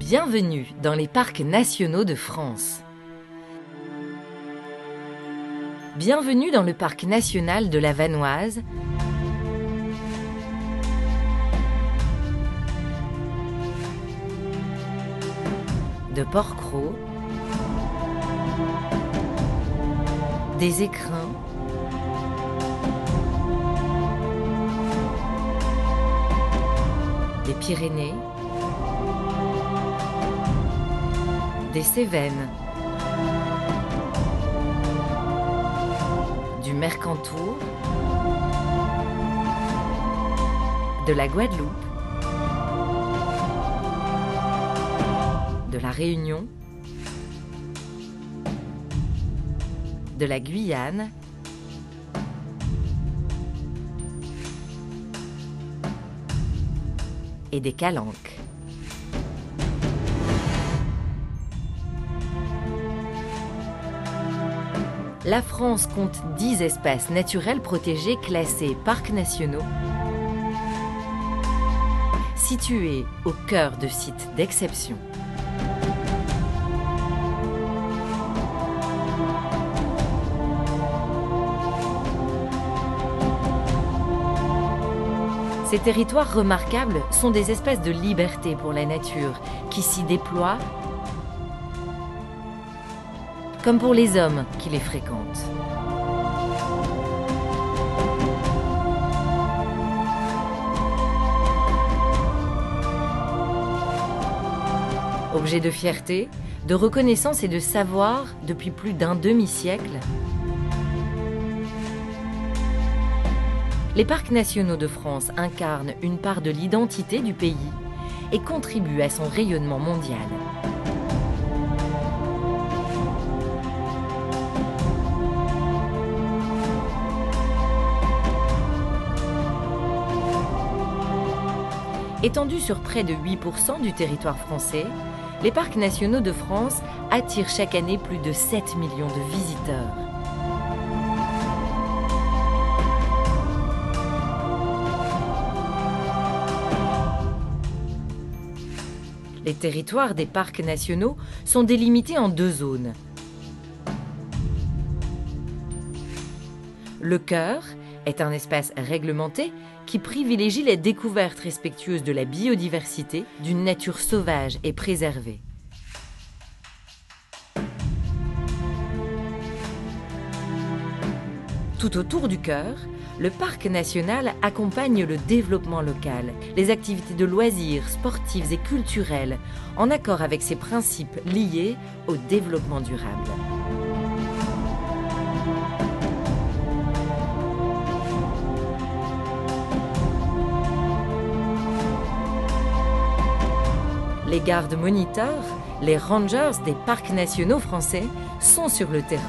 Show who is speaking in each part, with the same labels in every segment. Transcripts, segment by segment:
Speaker 1: Bienvenue dans les parcs nationaux de France. Bienvenue dans le parc national de la Vanoise, de Porquerolles, des Écrins, des Pyrénées, des Cévennes, du Mercantour, de la Guadeloupe, de la Réunion, de la Guyane, et des Calanques. La France compte 10 espaces naturels protégés classés parcs nationaux, situés au cœur de sites d'exception. Ces territoires remarquables sont des espaces de liberté pour la nature qui s'y déploient, comme pour les hommes qui les fréquentent. Objet de fierté, de reconnaissance et de savoir depuis plus d'un demi-siècle, les parcs nationaux de France incarnent une part de l'identité du pays et contribuent à son rayonnement mondial. Étendus sur près de 8% du territoire français, les parcs nationaux de France attirent chaque année plus de 7 millions de visiteurs. Les territoires des parcs nationaux sont délimités en deux zones. Le cœur est un espace réglementé qui privilégie les découvertes respectueuses de la biodiversité, d'une nature sauvage et préservée. Tout autour du cœur, le parc national accompagne le développement local, les activités de loisirs, sportives et culturelles, en accord avec ses principes liés au développement durable. Les gardes moniteurs, les rangers des parcs nationaux français, sont sur le terrain.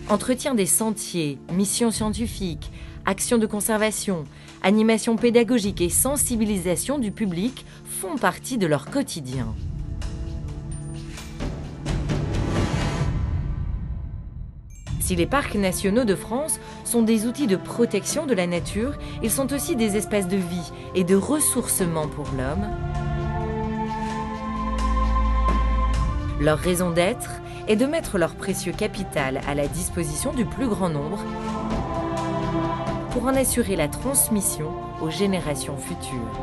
Speaker 1: Entretien des sentiers, missions scientifiques, actions de conservation, animation pédagogique et sensibilisation du public font partie de leur quotidien. Si les parcs nationaux de France sont des outils de protection de la nature, ils sont aussi des espaces de vie et de ressourcement pour l'homme. Leur raison d'être est de mettre leur précieux capital à la disposition du plus grand nombre pour en assurer la transmission aux générations futures.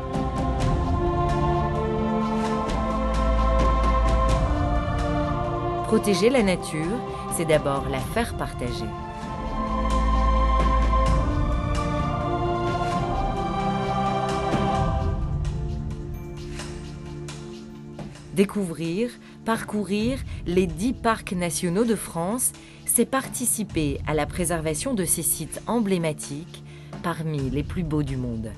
Speaker 1: Protéger la nature, c'est d'abord la faire partager. Découvrir, parcourir les 10 parcs nationaux de France, c'est participer à la préservation de ces sites emblématiques parmi les plus beaux du monde.